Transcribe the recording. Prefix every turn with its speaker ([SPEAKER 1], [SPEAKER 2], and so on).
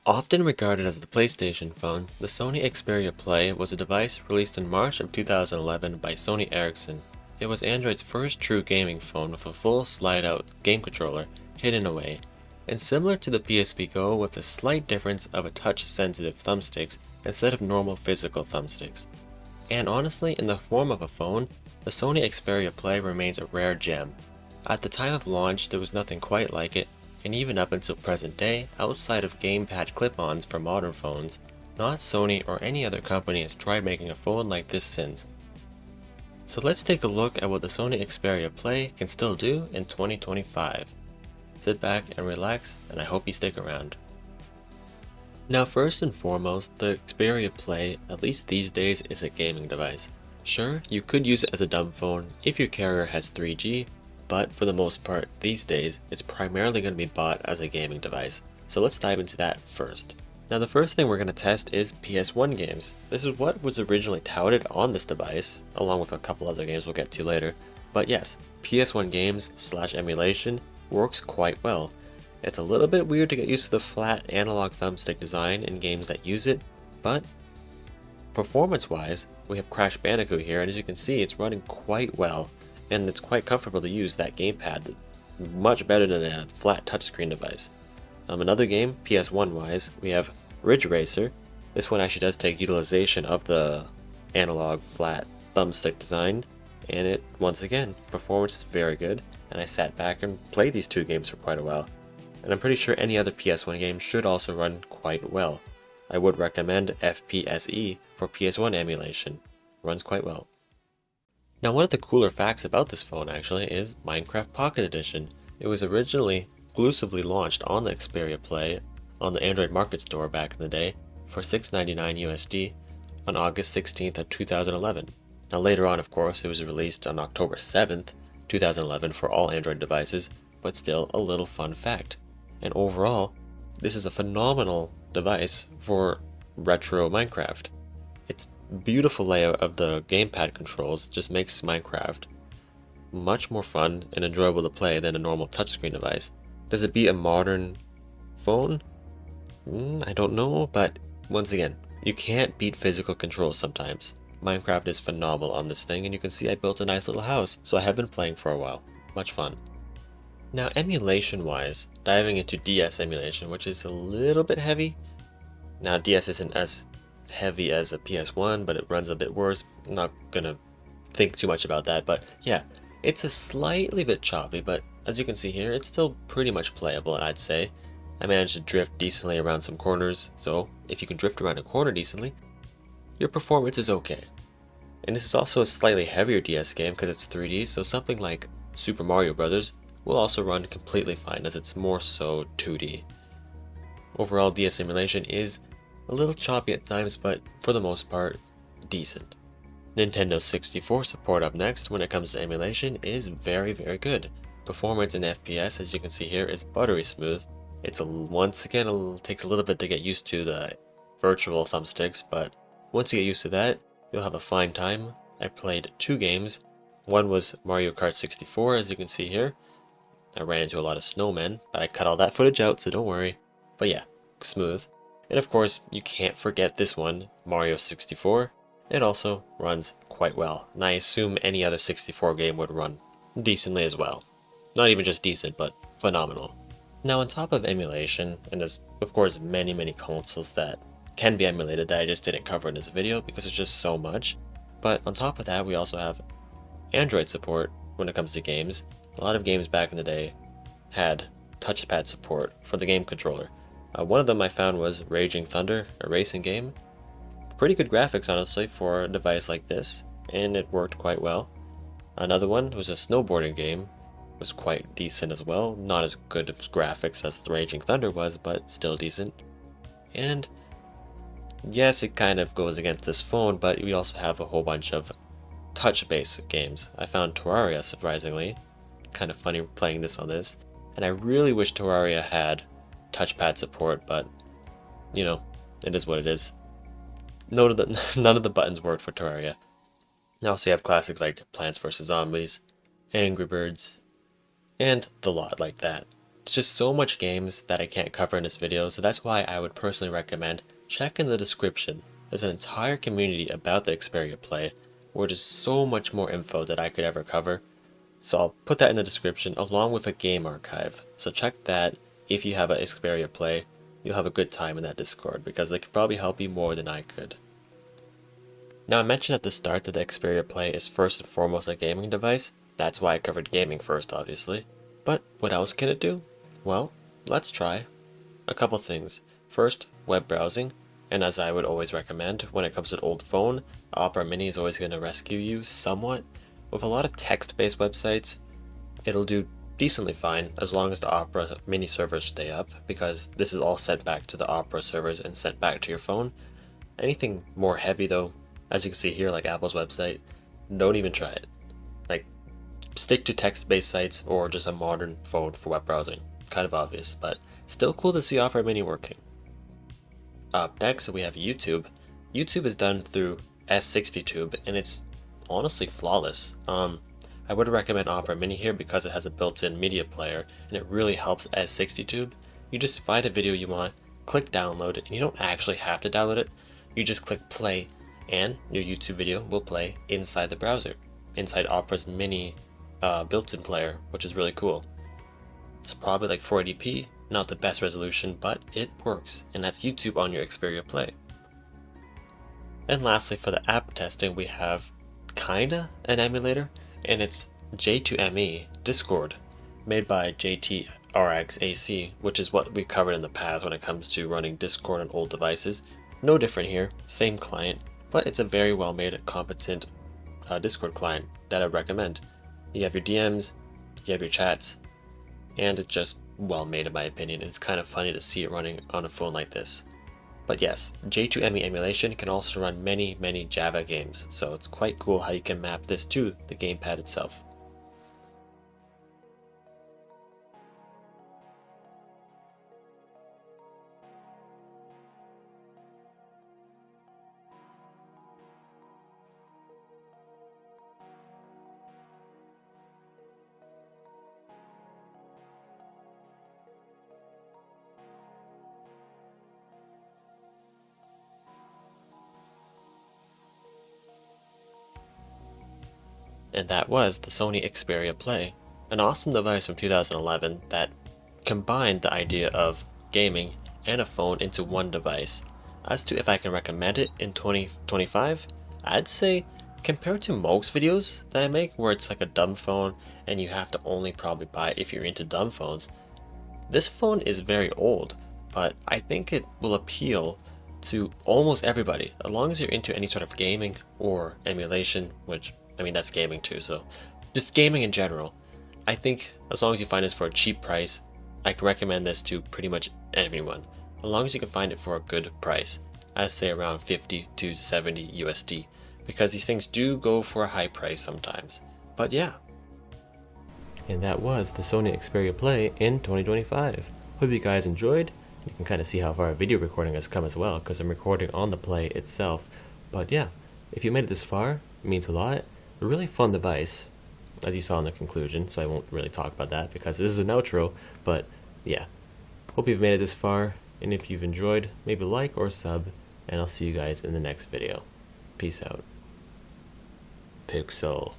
[SPEAKER 1] Often regarded as the PlayStation phone, the Sony Xperia Play was a device released in March of 2011 by Sony Ericsson. It was Android's first true gaming phone with a full slide-out game controller hidden away, and similar to the PSP Go with the slight difference of a touch-sensitive thumbsticks instead of normal physical thumbsticks. And honestly, in the form of a phone, the Sony Xperia Play remains a rare gem. At the time of launch, there was nothing quite like it, and even up until present day, outside of gamepad clip-ons for modern phones, not Sony or any other company has tried making a phone like this since. So let's take a look at what the Sony Xperia Play can still do in 2025. Sit back and relax, and I hope you stick around. Now first and foremost, the Xperia Play, at least these days, is a gaming device. Sure, you could use it as a dumb phone if your carrier has 3G, but for the most part, these days, it's primarily going to be bought as a gaming device. So let's dive into that first. Now the first thing we're going to test is PS1 games. This is what was originally touted on this device, along with a couple other games we'll get to later. But yes, PS1 games / emulation works quite well. It's a little bit weird to get used to the flat analog thumbstick design in games that use it, but performance-wise, we have Crash Bandicoot here, and as you can see, it's running quite well. And it's quite comfortable to use that gamepad, much better than a flat touchscreen device. Another game, PS1 wise, we have Ridge Racer. This one actually does take utilization of the analog flat thumbstick design, and it, once again, performance is very good, and I sat back and played these two games for quite a while. And I'm pretty sure any other PS1 game should also run quite well. I would recommend FPSE for PS1 Emulation. Runs quite well. Now one of the cooler facts about this phone actually is Minecraft Pocket Edition. It was originally exclusively launched on the Xperia Play on the Android Market Store back in the day for $6.99 USD on August 16th of 2011. Now later on, of course, it was released on October 7th, 2011 for all Android devices, but still a little fun fact. And overall, this is a phenomenal device for retro Minecraft. Its beautiful layout of the gamepad controls just makes Minecraft much more fun and enjoyable to play than a normal touchscreen device. Does it beat a modern phone? I don't know, but once again, you can't beat physical controls sometimes. Minecraft is phenomenal on this thing, and you can see I built a nice little house, so I have been playing for a while. Much fun. Now emulation-wise, diving into DS emulation, which is a little bit heavy. Now DS isn't as heavy as a PS1, but it runs a bit worse. I'm not gonna think too much about that, but yeah, it's a slightly bit choppy, but as you can see here, it's still pretty much playable, I'd say. I managed to drift decently around some corners, so if you can drift around a corner decently, your performance is okay. And this is also a slightly heavier DS game because it's 3D, so something like Super Mario Bros. Will also run completely fine as it's more so 2D. Overall, DS emulation is a little choppy at times, but for the most part, decent. Nintendo 64 support up next when it comes to emulation is very good. Performance in FPS, as you can see here, is buttery smooth. It's once again, takes a little bit to get used to the virtual thumbsticks, but once you get used to that, you'll have a fine time. I played two games. One was Mario Kart 64, as you can see here. I ran into a lot of snowmen, but I cut all that footage out, so don't worry. But yeah, smooth. And of course, you can't forget this one, Mario 64. It also runs quite well, and I assume any other 64 game would run decently as well. Not even just decent, but phenomenal. Now on top of emulation, and there's of course many consoles that can be emulated that I just didn't cover in this video because it's just so much. But on top of that, we also have Android support when it comes to games. A lot of games back in the day had touchpad support for the game controller. One of them I found was Raging Thunder, a racing game. Pretty good graphics, honestly, for a device like this, and it worked quite well. Another one was a snowboarding game. It was quite decent as well. Not as good of graphics as the Raging Thunder was, but still decent. And yes, it kind of goes against this phone, but we also have a whole bunch of touch-based games. I found Terraria, surprisingly. Kind of funny playing this on this. And I really wish Terraria had touchpad support, but you know, it is what it is. None of the buttons worked for Terraria. Now also you have classics like Plants vs. Zombies, Angry Birds, and the lot like that. It's just so much games that I can't cover in this video, so that's why I would personally recommend check in the description. There's an entire community about the Xperia Play, where there's so much more info that I could ever cover. So I'll put that in the description along with a game archive. So check that. If you have an Xperia Play, you'll have a good time in that Discord, because they could probably help you more than I could. Now I mentioned at the start that the Xperia Play is first and foremost a gaming device. That's why I covered gaming first, obviously. But what else can it do? Well, let's try. A couple things. First, web browsing, and as I would always recommend when it comes to an old phone, Opera Mini is always going to rescue you somewhat. With a lot of text-based websites, it'll do decently fine as long as the Opera Mini servers stay up, because this is all sent back to the Opera servers and sent back to your phone. Anything more heavy though, as you can see here, like Apple's website, don't even try it. Like, stick to text-based sites or just a modern phone for web browsing. Kind of obvious, but still cool to see Opera Mini working. Up next we have YouTube. YouTube is done through S60Tube and it's honestly flawless. I would recommend Opera Mini here because it has a built-in media player and it really helps S60Tube. You just find a video you want, click download it, and you don't actually have to download it. You just click play and your YouTube video will play inside the browser, inside Opera's Mini built-in player, which is really cool. It's probably like 480p, not the best resolution, but it works, and that's YouTube on your Xperia Play. And lastly, for the app testing, we have kinda an emulator, and it's J2ME Discord, made by JTRXAC, which is what we covered in the past when it comes to running Discord on old devices. No different here, same client, but it's a very well made, competent Discord client that I recommend. You have your DMs, you have your chats, and it's just well made in my opinion. It's kind of funny to see it running on a phone like this. But yes, J2ME Emulation can also run many Java games, so it's quite cool how you can map this to the gamepad itself. And that was the Sony Xperia Play, an awesome device from 2011 that combined the idea of gaming and a phone into one device. As to if I can recommend it in 2025, I'd say compared to most videos that I make where it's like a dumb phone and you have to only probably buy it if you're into dumb phones, this phone is very old, but I think it will appeal to almost everybody, as long as you're into any sort of gaming or emulation, which, I mean, that's gaming too, so just gaming in general. I think as long as you find this for a cheap price, I can recommend this to pretty much everyone, as long as you can find it for a good price. I'd say around 50 to 70 USD, because these things do go for a high price sometimes. But yeah. And that was the Sony Xperia Play in 2025. Hope you guys enjoyed. You can kind of see how far video recording has come as well, because I'm recording on the Play itself. But yeah, if you made it this far, it means a lot. A really fun device, as you saw in the conclusion, so I won't really talk about that because this is an outro. But yeah, hope you've made it this far, and if you've enjoyed, maybe like or sub, and I'll see you guys in the next video. Peace out. Pixel.